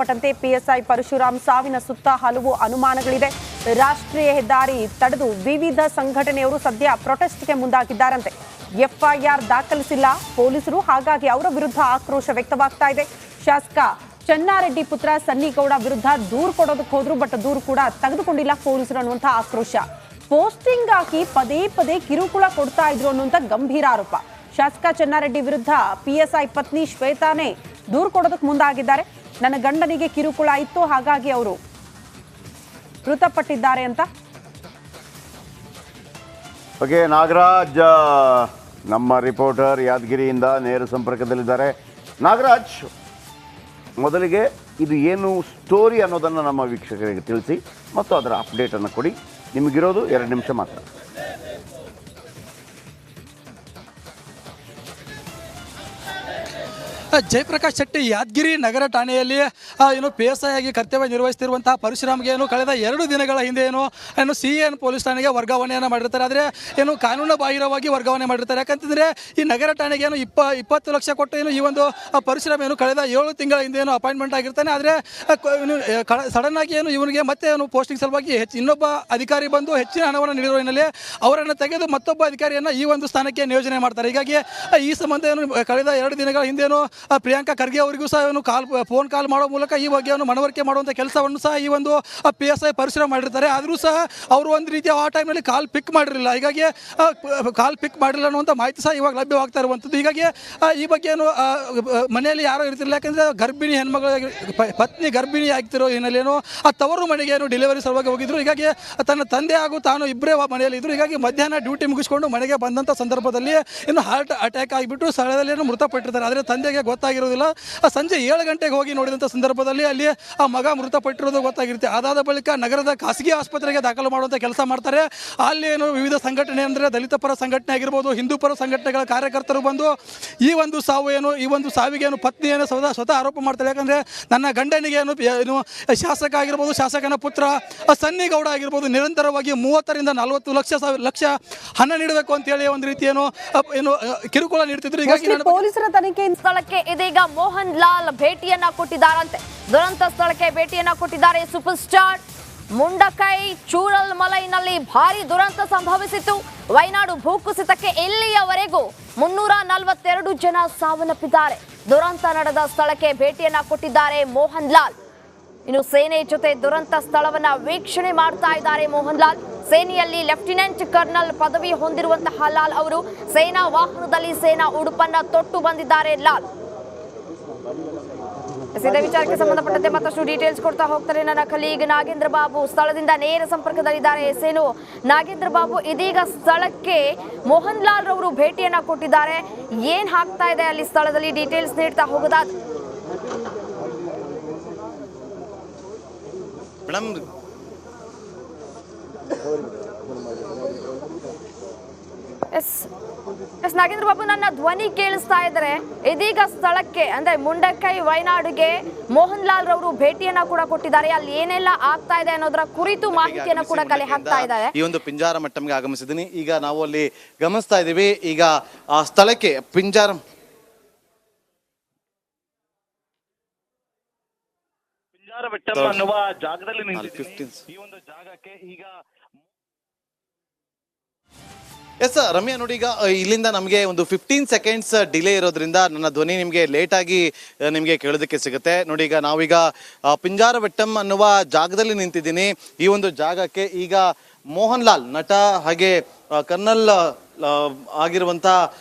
ಸಂಬಂಧಪಟ್ಟಂತೆ ಪಿಎಸ್ಐ ಪರಶುರಾಮ್ ಸಾವಿನ ಸುತ್ತ ಹಲವು ಅನುಮಾನಗಳಿದೆ. ರಾಷ್ಟ್ರೀಯ ಹೆದ್ದಾರಿ ತಡೆದು ವಿವಿಧ ಸಂಘಟನೆಯವರು ಸದ್ಯ ಪ್ರೊಟೆಸ್ಟ್ಗೆ ಮುಂದಾಗಿದ್ದಾರಂತೆ. ಎಫ್ಐಆರ್ ದಾಖಲಿಸಿಲ್ಲ ಪೊಲೀಸರು, ಹಾಗಾಗಿ ಅವರ ವಿರುದ್ಧ ಆಕ್ರೋಶ ವ್ಯಕ್ತವಾಗ್ತಾ ಇದೆ. ಶಾಸಕ ಚೆನ್ನಾರೆಡ್ಡಿ ಪುತ್ರ ಸನ್ನಿಗೌಡ ವಿರುದ್ಧ ದೂರು ಕೊಡೋದಕ್ಕೆ ಹೋದ್ರು, ಬಟ್ ದೂರು ಕೂಡ ತೆಗೆದುಕೊಂಡಿಲ್ಲ ಪೊಲೀಸರು ಅನ್ನುವಂಥ ಆಕ್ರೋಶ. ಪೋಸ್ಟಿಂಗ್ ಹಾಕಿ ಪದೇ ಪದೇ ಕಿರುಕುಳ ಕೊಡ್ತಾ ಇದ್ರು ಅನ್ನುವಂಥ ಗಂಭೀರ ಆರೋಪ. ಶಾಸಕ ಚೆನ್ನಾರೆಡ್ಡಿ ವಿರುದ್ಧ ಪಿಎಸ್ಐ ಪತ್ನಿ ಶ್ವೇತಾನೇ ದೂರು ಕೊಡೋದಕ್ಕೆ ಮುಂದಾಗಿದ್ದಾರೆ. ನನ್ನ ಗಂಡನಿಗೆ ಕಿರುಕುಳ ಇತ್ತು, ಹಾಗಾಗಿ ಅವರು ಮೃತಪಟ್ಟಿದ್ದಾರೆ ಅಂತ. ಓಕೆ, ನಾಗರಾಜ್ ನಮ್ಮ ರಿಪೋರ್ಟರ್ ಯಾದಗಿರಿಯಿಂದ ನೇರ ಸಂಪರ್ಕದಲ್ಲಿದ್ದಾರೆ. ನಾಗರಾಜ್, ಮೊದಲಿಗೆ ಇದು ಏನು ಸ್ಟೋರಿ ಅನ್ನೋದನ್ನು ನಮ್ಮ ವೀಕ್ಷಕರಿಗೆ ತಿಳಿಸಿ ಮತ್ತು ಅದರ ಅಪ್ಡೇಟನ್ನು ಕೊಡಿ. ನಿಮಗಿರೋದು 2 ನಿಮಿಷ ಮಾತ್ರ. ಜಯಪ್ರಕಾಶ್ ಶೆಟ್ಟಿ ಯಾದಗಿರಿ ನಗರ ಠಾಣೆಯಲ್ಲಿ PSI ಆಗಿ ಕರ್ತವ್ಯ ನಿರ್ವಹಿಸುತ್ತಿರುವಂತಹ ಪರಶುರಾಮ್ಗೆ ಕಳೆದ 2 ದಿನಗಳ ಹಿಂದೆ CN ಪೊಲೀಸ್ ಠಾಣೆಗೆ ವರ್ಗಾವಣೆಯನ್ನು ಮಾಡಿರ್ತಾರೆ. ಆದರೆ ಕಾನೂನು ಬಾಹಿರವಾಗಿ ವರ್ಗಾವಣೆ ಮಾಡಿರ್ತಾರೆ. ಯಾಕಂತಂದರೆ ಈ ನಗರ ಠಾಣೆಗೆ 20 ಲಕ್ಷ ಕೊಟ್ಟು ಈ ಒಂದು ಪರಶುರಾಮ್ ಕಳೆದ 7 ತಿಂಗಳ ಹಿಂದೆ ಅಪಾಯಿಂಟ್ಮೆಂಟ್ ಆಗಿರ್ತಾನೆ. ಆದರೆ ಸಡನ್ ಆಗಿ ಇವನಿಗೆ ಮತ್ತೆ ಪೋಸ್ಟಿಂಗ್ ಸಲುವಾಗಿ ಇನ್ನೊಬ್ಬ ಅಧಿಕಾರಿ ಬಂದು ಹೆಚ್ಚಿನ ಹಣವನ್ನು ನೀಡಿರೋ ಹಿನ್ನೆಲೆ ಅವರನ್ನು ತೆಗೆದು ಮತ್ತೊಬ್ಬ ಅಧಿಕಾರಿಯನ್ನು ಈ ಒಂದು ಸ್ಥಾನಕ್ಕೆ ನಿಯೋಜನೆ ಮಾಡ್ತಾರೆ. ಹೀಗಾಗಿ ಈ ಸಂಬಂಧ ಕಳೆದ 2 ದಿನಗಳ ಹಿಂದೇನು ಪ್ರಿಯಾಂಕಾ ಖರ್ಗೆ ಅವರಿಗೂ ಸಹ ಫೋನ್ ಕಾಲ್ ಮಾಡೋ ಮೂಲಕ ಈ ಬಗ್ಗೆ ಮನವರಿಕೆ ಮಾಡುವಂಥ ಕೆಲಸವನ್ನು ಸಹ ಈ ಒಂದು PSI ಪರಶುರಾಮ್ ಮಾಡಿರ್ತಾರೆ. ಆದರೂ ಸಹ ಅವರು ಒಂದು ರೀತಿಯ ಆ ಟೈಮ್ನಲ್ಲಿ ಕಾಲ್ ಪಿಕ್ ಮಾಡಿರಲಿಲ್ಲ. ಹೀಗಾಗಿ ಕಾಲ್ ಪಿಕ್ ಮಾಡಿಲ್ಲ ಅನ್ನುವಂಥ ಮಾಹಿತಿ ಸಹ ಇವಾಗ ಲಭ್ಯವಾಗ್ತಾ ಇರುವಂಥದ್ದು. ಹೀಗಾಗಿ ಈ ಬಗ್ಗೆ ಮನೆಯಲ್ಲಿ ಯಾರೋ ಇರ್ತಿರಲಿಲ್ಲ. ಯಾಕಂದರೆ ಗರ್ಭಿಣಿ ಹೆಣ್ಮಗಳ ಪತ್ನಿ ಗರ್ಭಿಣಿ ಆಗ್ತಿರೋ ಹಿನ್ನೆಲೆಯೇನು ತವರು ಮನೆಗೆ ಡೆಲಿವರಿ ಸಲುವಾಗಿ ಹೋಗಿದ್ರು. ಹೀಗಾಗಿ ತನ್ನ ತಂದೆ ಹಾಗೂ ತಾನು ಇಬ್ಬರೇ ಮನೆಯಲ್ಲಿ ಇದ್ದರು. ಹೀಗಾಗಿ ಮಧ್ಯಾಹ್ನ ಡ್ಯೂಟಿ ಮುಗಿಸ್ಕೊಂಡು ಮನೆಗೆ ಬಂದಂಥ ಸಂದರ್ಭದಲ್ಲಿ ಹಾರ್ಟ್ ಅಟ್ಯಾಕ್ ಆಗಿಬಿಟ್ಟು ಸ್ಥಳದಲ್ಲಿ ಮೃತಪಟ್ಟಿರ್ತಾರೆ. ಆದರೆ ತಂದೆಗೆ ಗೊತ್ತಾಗಿರೋದಿಲ್ಲ. ಸಂಜೆ 7 ಗಂಟೆಗೆ ಹೋಗಿ ನೋಡಿದಂಥ ಸಂದರ್ಭದಲ್ಲಿ ಅಲ್ಲಿ ಆ ಮಗ ಮೃತಪಟ್ಟಿರೋದು ಗೊತ್ತಾಗಿರುತ್ತೆ. ಅದಾದ ಬಳಿಕ ನಗರದ ಖಾಸಗಿ ಆಸ್ಪತ್ರೆಗೆ ದಾಖಲು ಮಾಡುವಂಥ ಕೆಲಸ ಮಾಡ್ತಾರೆ. ಅಲ್ಲಿ ವಿವಿಧ ಸಂಘಟನೆ ಅಂದರೆ ದಲಿತ ಪರ ಸಂಘಟನೆ ಆಗಿರ್ಬೋದು, ಹಿಂದೂ ಪರ ಸಂಘಟನೆಗಳ ಕಾರ್ಯಕರ್ತರು ಬಂದು ಈ ಒಂದು ಸಾವಿಗೆ ಪತ್ನಿ ಸ್ವತಃ ಆರೋಪ ಮಾಡ್ತಾರೆ. ಯಾಕಂದರೆ ನನ್ನ ಗಂಡನಿಗೆ ಶಾಸಕ ಆಗಿರ್ಬೋದು, ಶಾಸಕನ ಪುತ್ರ ಸನ್ನಿಗೌಡ ಆಗಿರ್ಬೋದು ನಿರಂತರವಾಗಿ 30 ರಿಂದ 40 ಲಕ್ಷ ಹಣ ನೀಡಬೇಕು ಅಂತೇಳಿ ಒಂದು ರೀತಿ ಕಿರುಕುಳ ನೀಡ್ತಿದ್ರು. ಹೀಗಾಗಿ ಪೊಲೀಸರ ತನಿಖೆ ಸ್ಥಳಕ್ಕೆ ಇದೀಗ ಮೋಹನ್ ಲಾಲ್ ಭೇಟಿಯನ್ನ ಕೊಟ್ಟಿದ್ದಾರಂತೆ. ದುರಂತ ಸ್ಥಳಕ್ಕೆ ಭೇಟಿಯನ್ನ ಕೊಟ್ಟಿದ್ದಾರೆ ಸೂಪರ್ ಸ್ಟಾರ್. ಮುಂಡಕೈ ಚೂರಲ್ ಮಲೈನಲ್ಲಿ ಭಾರಿ ದುರಂತ ಸಂಭವಿಸಿತ್ತು. ವಯನಾಡು ಭೂಕುಸಿತಕ್ಕೆ ಇಲ್ಲಿಯವರೆಗೂ 342 ಜನ ಸಾವನ್ನಪ್ಪಿದ್ದಾರೆ. ದುರಂತ ನಡೆದ ಸ್ಥಳಕ್ಕೆ ಭೇಟಿಯನ್ನ ಕೊಟ್ಟಿದ್ದಾರೆ ಮೋಹನ್ ಲಾಲ್. ಇನ್ನು ಸೇನೆ ಜೊತೆ ದುರಂತ ಸ್ಥಳವನ್ನ ವೀಕ್ಷಣೆ ಮಾಡ್ತಾ ಇದ್ದಾರೆ ಮೋಹನ್ ಲಾಲ್. ಸೇನೆಯಲ್ಲಿ ಲೆಫ್ಟಿನೆಂಟ್ ಕರ್ನಲ್ ಪದವಿ ಹೊಂದಿರುವಂತಹ ಲಾಲ್ ಅವರು ಸೇನಾ ವಾಹನದಲ್ಲಿ ಸೇನಾ ಉಡುಪನ್ನ ತೊಟ್ಟು ಬಂದಿದ್ದಾರೆ ಲಾಲ್. ಇದೇ ವಿಚಾರಕ್ಕೆ ಸಂಬಂಧಪಟ್ಟಂತೆ ಮತ್ತಷ್ಟು ಡೀಟೇಲ್ಸ್ ಕೊಡ್ತಾ ಹೋಗ್ತಾರೆ ನನ್ನ ಕಲೀಗ್ ನಾಗೇಂದ್ರ ಬಾಬು. ಸ್ಥಳದಿಂದ ನೇರ ಸಂಪರ್ಕದಲ್ಲಿದ್ದಾರೆ. ಸೇನು ನಾಗೇಂದ್ರ ಬಾಬು, ಇದೀಗ ಸ್ಥಳಕ್ಕೆ ಮೋಹನ್ ಲಾಲ್ ರವರು ಭೇಟಿಯನ್ನ ಕೊಟ್ಟಿದ್ದಾರೆ. ಏನ್ ಆಗ್ತಾ ಇದೆ ಅಲ್ಲಿ ಸ್ಥಳದಲ್ಲಿ, ಡೀಟೇಲ್ಸ್ ನೀಡ್ತಾ ಹೋಗೋದಾದ? ಮೇಡಮ್, ಎಸ್ ನಾಗೇಂದ್ರ ಬಾಬು, ನನ್ನ ಧ್ವನಿ ಕೇಳಿಸ್ತಾ ಇದ್ದಾರೆ. ಇದೀಗ ಸ್ಥಳಕ್ಕೆ ಅಂದ್ರೆ ಮುಂಡಕೈ ವಯನಾಡಿಗೆ ಮೋಹನ್ ಲಾಲ್ ರವರು ಭೇಟಿಯನ್ನ ಕೂಡ ಕೊಟ್ಟಿದ್ದಾರೆ. ಅಲ್ಲಿ ಏನೆಲ್ಲ ಆಗ್ತಾ ಇದೆ ಅನ್ನೋದರ ಕುರಿತು ಮಾಹಿತಿಯನ್ನ ಕೂಡ ಕಲೆ ಹಾಕ್ತಾ ಇದ್ದಾರೆ. ಈ ಒಂದು ಪಿಂಜಾರ ಮಟ್ಟಂಗೆ ಆಗಮಿಸಿದ್ದೀನಿ. ಈಗ ನಾವು ಅಲ್ಲಿ ಗಮನಿಸ್ತಾ ಇದ್ದೀವಿ. ಈಗ ಆ ಸ್ಥಳಕ್ಕೆ ಪಿಂಜಾರ ಬೆಟ್ಟ ಅನ್ನುವ ಜಾಗದಲ್ಲಿ ನಿಂತಿದ್ದೀನಿ. ಈ ಒಂದು ಜಾಗಕ್ಕೆ ಈಗ ಎಸ್ ರಮ್ಯಾ, ನೋಡಿ, ಈಗ ಇಲ್ಲಿಂದ ನಮಗೆ ಒಂದು 15 ಸೆಕೆಂಡ್ಸ್ ಡಿಲೇ ಇರೋದ್ರಿಂದ ನನ್ನ ಧ್ವನಿ ನಿಮಗೆ ಲೇಟಾಗಿ ನಿಮಗೆ ಕೇಳೋದಕ್ಕೆ ಸಿಗುತ್ತೆ. ನೋಡಿ, ಈಗ ನಾವೀಗ ಪಿಂಜಾರ ಬೆಟ್ಟಂ ಅನ್ನುವ ಜಾಗದಲ್ಲಿ ನಿಂತಿದ್ದೀನಿ. ಈ ಒಂದು ಜಾಗಕ್ಕೆ ಈಗ ಮೋಹನ್ ಲಾಲ್, ನಟ ಹಾಗೆ ಕರ್ನಲ್ ಆಗಿರುವಂಥ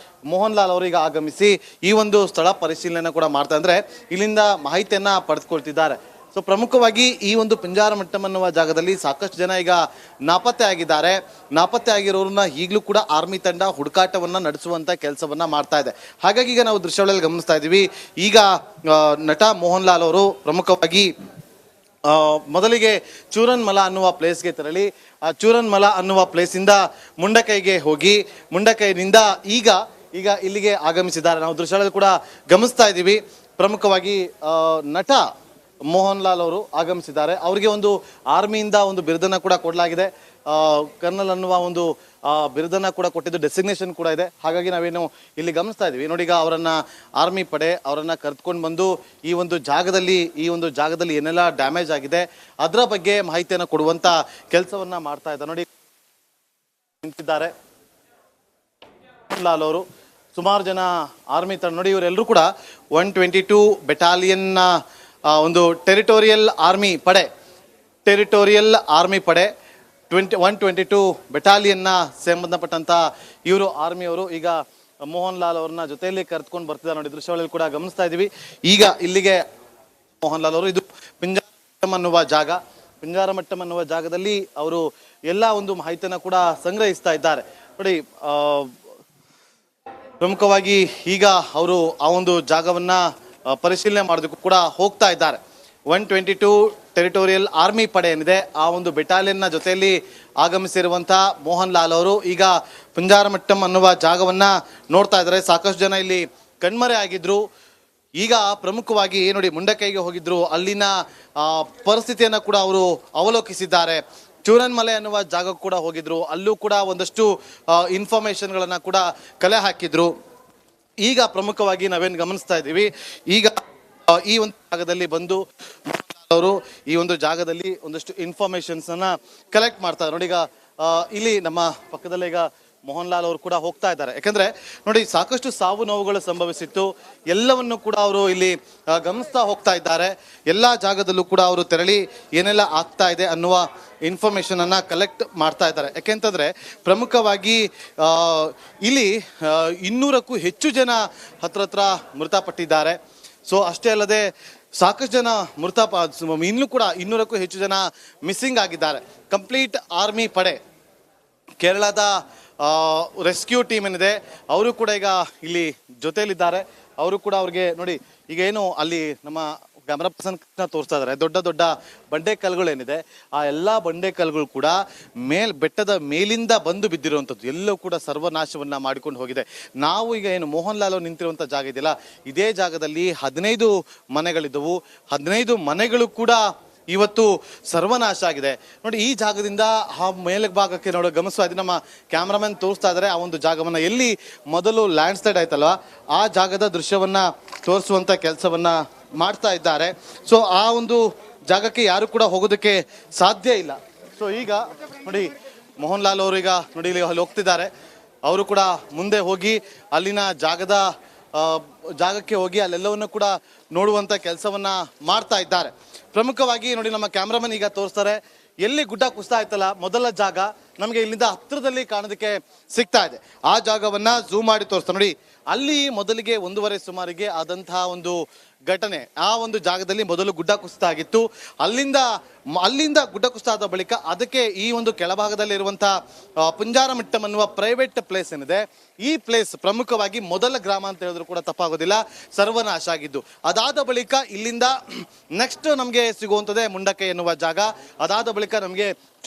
ಮೋಹನ್ ಲಾಲ್ ಅವರೀಗ ಆಗಮಿಸಿ ಈ ಒಂದು ಸ್ಥಳ ಪರಿಶೀಲನೆ ಕೂಡ ಮಾಡ್ತಾ ಅಂದರೆ ಇಲ್ಲಿಂದ ಮಾಹಿತಿಯನ್ನು ಪಡೆದುಕೊಳ್ತಿದ್ದಾರೆ. ಸೊ ಪ್ರಮುಖವಾಗಿ ಈ ಒಂದು ಪಿಂಜಾರ ಮಟ್ಟಂ ಅನ್ನುವ ಜಾಗದಲ್ಲಿ ಸಾಕಷ್ಟು ಜನ ಈಗ ನಾಪತ್ತೆ ಆಗಿದ್ದಾರೆ. ನಾಪತ್ತೆ ಆಗಿರೋರನ್ನ ಈಗಲೂ ಕೂಡ ಆರ್ಮಿ ತಂಡ ಹುಡುಕಾಟವನ್ನು ನಡೆಸುವಂಥ ಕೆಲಸವನ್ನು ಮಾಡ್ತಾ ಇದೆ. ಹಾಗಾಗಿ ಈಗ ನಾವು ದೃಶ್ಯಾವಳಿಯಲ್ಲಿ ಗಮನಿಸ್ತಾ ಇದ್ದೀವಿ. ಈಗ ನಟ ಮೋಹನ್ ಲಾಲ್ ಅವರು ಪ್ರಮುಖವಾಗಿ ಮೊದಲಿಗೆ ಚೂರನ್ ಮಲ ಅನ್ನುವ ಪ್ಲೇಸ್ಗೆ ತೆರಳಿ ಆ ಚೂರನ್ ಮಲ ಅನ್ನುವ ಪ್ಲೇಸಿಂದ ಮುಂಡಕೈಗೆ ಹೋಗಿ ಮುಂಡಕೈನಿಂದ ಈಗ ಇಲ್ಲಿಗೆ ಆಗಮಿಸಿದ್ದಾರೆ. ನಾವು ದೃಶ್ಯಾವಳಿಯಲ್ಲಿ ಕೂಡ ಗಮನಿಸ್ತಾ ಇದ್ದೀವಿ. ಪ್ರಮುಖವಾಗಿ ನಟ ಮೋಹನ್ ಲಾಲ್ ಅವರು ಆಗಮಿಸಿದ್ದಾರೆ. ಅವರಿಗೆ ಒಂದು ಆರ್ಮಿಯಿಂದ ಒಂದು ಬಿರುದನ್ನ ಕೂಡ ಕೊಡಲಾಗಿದೆ. ಕರ್ನಲ್ ಅನ್ನುವ ಒಂದು ಬಿರುದನ್ನ ಕೂಡ ಕೊಟ್ಟಿದ್ದು, ಡೆಸಿಗ್ನೇಷನ್ ಕೂಡ ಇದೆ. ಹಾಗಾಗಿ ನಾವೇನು ಇಲ್ಲಿ ಗಮನಿಸ್ತಾ ಇದೀವಿ ನೋಡಿ, ಈಗ ಅವರನ್ನ ಆರ್ಮಿ ಪಡೆ ಅವರನ್ನ ಕರೆದುಕೊಂಡು ಬಂದು ಈ ಒಂದು ಜಾಗದಲ್ಲಿ ಏನೆಲ್ಲ ಡ್ಯಾಮೇಜ್ ಆಗಿದೆ ಅದರ ಬಗ್ಗೆ ಮಾಹಿತಿಯನ್ನು ಕೊಡುವಂತ ಕೆಲಸವನ್ನ ಮಾಡ್ತಾ ಇದ್ದಾರೆ. ನೋಡಿ ನಿಂತಿದ್ದಾರೆ ಲಾಲ್ ಅವರು, ಸುಮಾರು ಜನ ಆರ್ಮಿ ತಂಡ ನೋಡಿ, ಇವರೆಲ್ಲರೂ ಕೂಡ 122 ಬೆಟಾಲಿಯನ್ ಒಂದು ಟೆರಿಟೋರಿಯಲ್ ಆರ್ಮಿ ಪಡೆ 122 ಬೆಟಾಲಿಯನ್ನ ಸಂಬಂಧಪಟ್ಟಂತ ಇವರು ಆರ್ಮಿಯವರು ಈಗ ಮೋಹನ್ ಲಾಲ್ ಅವ್ರನ್ನ ಜೊತೆಯಲ್ಲಿ ಕರೆದುಕೊಂಡು ಬರ್ತಿದ್ದಾರೆ. ನೋಡಿ ದೃಶ್ಯಗಳಲ್ಲಿ ಕೂಡ ಗಮನಿಸ್ತಾ ಇದೀವಿ. ಈಗ ಇಲ್ಲಿಗೆ ಮೋಹನ್ ಲಾಲ್ ಅವರು, ಇದು ಪಿಂಜಾರಮಟ್ಟಂ ಅನ್ನುವ ಜಾಗದಲ್ಲಿ ಅವರು ಎಲ್ಲ ಒಂದು ಮಾಹಿತಿಯನ್ನ ಕೂಡ ಸಂಗ್ರಹಿಸ್ತಾ ಇದ್ದಾರೆ. ನೋಡಿ ಪ್ರಮುಖವಾಗಿ ಈಗ ಅವರು ಆ ಒಂದು ಜಾಗವನ್ನ ಪರಿಶೀಲನೆ ಮಾಡೋದಕ್ಕೂ ಕೂಡ ಹೋಗ್ತಾ ಇದ್ದಾರೆ. 122 ಟೆರಿಟೋರಿಯಲ್ ಆರ್ಮಿ ಪಡೆ ಏನಿದೆ ಆ ಒಂದು ಬೆಟಾಲಿಯನ್ನ ಜೊತೆಯಲ್ಲಿ ಆಗಮಿಸಿರುವಂತಹ ಮೋಹನ್ ಲಾಲ್ ಅವರು ಈಗ ಪಿಂಜಾರಮಟ್ಟಂ ಅನ್ನುವ ಜಾಗವನ್ನ ನೋಡ್ತಾ ಇದ್ದಾರೆ. ಸಾಕಷ್ಟು ಜನ ಇಲ್ಲಿ ಕಣ್ಮರೆ ಆಗಿದ್ರು. ಈಗ ಪ್ರಮುಖವಾಗಿ ನೋಡಿ ಮುಂಡಕೈಗೆ ಹೋಗಿದ್ರು, ಅಲ್ಲಿನ ಪರಿಸ್ಥಿತಿಯನ್ನ ಕೂಡ ಅವರು ಅವಲೋಕಿಸಿದ್ದಾರೆ. ಚೂರನ್ ಮಲೆ ಅನ್ನುವ ಜಾಗ ಕೂಡ ಹೋಗಿದ್ರು, ಅಲ್ಲೂ ಕೂಡ ಒಂದಷ್ಟು ಇನ್ಫಾರ್ಮೇಶನ್ಗಳನ್ನ ಕೂಡ ಕಲೆ ಹಾಕಿದ್ರು. ಈಗ ಪ್ರಮುಖವಾಗಿ ನಾವೇನು ಗಮನಿಸ್ತಾ ಇದ್ದೀವಿ, ಈಗ ಈ ಒಂದು ಜಾಗದಲ್ಲಿ ಬಂದು ಅವರು ಈ ಒಂದು ಜಾಗದಲ್ಲಿ ಒಂದಷ್ಟು ಇನ್ಫಾರ್ಮೇಶನ್ಸ್ ಅನ್ನ ಕಲೆಕ್ಟ್ ಮಾಡ್ತಾರೆ. ನೋಡಿ ಈಗ ಇಲ್ಲಿ ನಮ್ಮ ಪಕ್ಕದಲ್ಲೇ ಈಗ ಮೋಹನ್ ಲಾಲ್ ಅವರು ಕೂಡ ಹೋಗ್ತಾ ಇದ್ದಾರೆ. ಯಾಕಂದ್ರೆ ನೋಡಿ ಸಾಕಷ್ಟು ಸಾವು ನೋವುಗಳು ಸಂಭವಿಸಿತ್ತು, ಎಲ್ಲವನ್ನು ಕೂಡ ಅವರು ಇಲ್ಲಿ ಗಮನಿಸ್ತಾ ಹೋಗ್ತಾ ಇದ್ದಾರೆ. ಎಲ್ಲ ಜಾಗದಲ್ಲೂ ಕೂಡ ಅವರು ತೆರಳಿ ಏನೆಲ್ಲ ಆಗ್ತಾ ಇದೆ ಅನ್ನುವ ಇನ್ಫಾರ್ಮೇಶನ್ ಅನ್ನ ಕಲೆಕ್ಟ್ ಮಾಡ್ತಾ ಇದ್ದಾರೆ. ಯಾಕೆಂತಂದ್ರೆ ಪ್ರಮುಖವಾಗಿ ಇಲ್ಲಿ 200ಕ್ಕೂ ಹೆಚ್ಚು ಜನ ಹತ್ರ ಮೃತಪಟ್ಟಿದ್ದಾರೆ. ಸೊ ಅಷ್ಟೇ ಅಲ್ಲದೆ ಸಾಕಷ್ಟು ಜನ ಇನ್ನೂ ಕೂಡ 200ಕ್ಕೂ ಹೆಚ್ಚು ಜನ ಮಿಸ್ಸಿಂಗ್ ಆಗಿದ್ದಾರೆ. ಕಂಪ್ಲೀಟ್ ಆರ್ಮಿ ಪಡೆ, ಕೇರಳದ ರೆಸ್ಕ್ಯೂ ಟೀಮ್ ಏನಿದೆ ಅವರು ಕೂಡ ಈಗ ಇಲ್ಲಿ ಜೊತೆಯಲ್ಲಿದ್ದಾರೆ. ಅವರು ಕೂಡ ಅವ್ರಿಗೆ ನೋಡಿ ಈಗ ಏನು ಅಲ್ಲಿ ನಮ್ಮ ಕ್ಯಾಮ್ರಾ ಪರ್ಸನ್ ತೋರಿಸ್ತಾ ಇದ್ದಾರೆ, ದೊಡ್ಡ ದೊಡ್ಡ ಬಂಡೆ ಕಲ್ಲುಗಳೇನಿದೆ ಆ ಎಲ್ಲಾ ಬಂಡೆ ಕಲ್ಲುಗಳು ಕೂಡ ಬೆಟ್ಟದ ಮೇಲಿಂದ ಬಂದು ಬಿದ್ದಿರುವಂಥದ್ದು, ಎಲ್ಲವೂ ಕೂಡ ಸರ್ವನಾಶವನ್ನ ಮಾಡಿಕೊಂಡು ಹೋಗಿದೆ. ನಾವು ಈಗ ಏನು ಮೋಹನ್ ಲಾಲ್ ನಿಂತಿರುವಂಥ ಜಾಗ ಇದೆಯಲ್ಲ, ಇದೇ ಜಾಗದಲ್ಲಿ 15 ಮನೆಗಳಿದ್ದವು. 15 ಮನೆಗಳು ಕೂಡ ಇವತ್ತು ಸರ್ವನಾಶ ಆಗಿದೆ. ನೋಡಿ ಈ ಜಾಗದಿಂದ ಆ ಮೇಲ್ಭಾಗಕ್ಕೆ ಗಮನಿಸ್ತಾ ಇದ್ದೀವಿ, ನಮ್ಮ ಕ್ಯಾಮ್ರಾಮನ್ ತೋರಿಸ್ತಾ ಇದ್ದಾರೆ ಆ ಒಂದು ಜಾಗವನ್ನ, ಎಲ್ಲಿ ಮೊದಲು ಲ್ಯಾಂಡ್ ಸ್ಲೈಡ್ ಆಯ್ತಲ್ವಾ ಆ ಜಾಗದ ದೃಶ್ಯವನ್ನ ತೋರಿಸುವಂತ ಕೆಲಸವನ್ನ ಮಾಡ್ತಾ ಇದ್ದಾರೆ. ಸೊ ಆ ಒಂದು ಜಾಗಕ್ಕೆ ಯಾರು ಕೂಡ ಹೋಗೋದಕ್ಕೆ ಸಾಧ್ಯ ಇಲ್ಲ. ಸೊ ಈಗ ನೋಡಿ ಮೋಹನ್ ಲಾಲ್ ಅವರು ಈಗ ನೋಡಿ ಇಲ್ಲಿ ಅಲ್ಲಿ ಹೋಗ್ತಿದ್ದಾರೆ. ಅವರು ಕೂಡ ಮುಂದೆ ಹೋಗಿ ಅಲ್ಲಿನ ಜಾಗಕ್ಕೆ ಹೋಗಿ ಅಲ್ಲೆಲ್ಲವನ್ನು ಕೂಡ ನೋಡುವಂತ ಕೆಲಸವನ್ನ ಮಾಡ್ತಾ ಇದ್ದಾರೆ. ಪ್ರಮುಖವಾಗಿ ನೋಡಿ ನಮ್ಮ ಕ್ಯಾಮ್ರಾಮನ್ ಈಗ ತೋರಿಸ್ತಾರೆ, ಎಲ್ಲಿ ಗುಡ್ಡ ಕುಸಿತ ಆಯ್ತಲ್ಲ ಮೊದಲ ಜಾಗ ನಮಗೆ ಇಲ್ಲಿಂದ ಹತ್ತಿರದಲ್ಲಿ ಕಾಣೋದಕ್ಕೆ ಸಿಗ್ತಾ ಇದೆ. ಆ ಜಾಗವನ್ನ ಝೂಮ್ ಮಾಡಿ ತೋರಿಸ್ತಾರೆ. ನೋಡಿ ಅಲ್ಲಿ ಮೊದಲಿಗೆ 1:15 ಸುಮಾರಿಗೆ ಆದಂತಹ ಒಂದು ಘಟನೆ, ಆ ಒಂದು ಜಾಗದಲ್ಲಿ ಮೊದಲು ಗುಡ್ಡ ಕುಸಿತ ಆಗಿತ್ತು. ಅಲ್ಲಿಂದ ಗುಡ್ಡ ಕುಸಿತ ಆದ ಬಳಿಕ ಅದಕ್ಕೆ ಈ ಒಂದು ಕೆಳಭಾಗದಲ್ಲಿ ಇರುವಂತಹ ಪಿಂಜಾರಮಟ್ಟಂ ಅನ್ನುವ ಪ್ರೈವೇಟ್ ಪ್ಲೇಸ್ ಏನಿದೆ, ಈ ಪ್ಲೇಸ್ ಪ್ರಮುಖವಾಗಿ ಮೊದಲ ಗ್ರಾಮ ಅಂತ ಹೇಳಿದ್ರು ಕೂಡ ತಪ್ಪಾಗೋದಿಲ್ಲ, ಸರ್ವನಾಶ ಆಗಿದ್ದು. ಅದಾದ ಬಳಿಕ ಇಲ್ಲಿಂದ ನೆಕ್ಸ್ಟ್ ನಮಗೆ ಸಿಗುವಂಥದ್ದೇ ಮುಂಡಕೈ ಎನ್ನುವ ಜಾಗ. ಅದಾದ ಬಳಿಕ ನಮಗೆ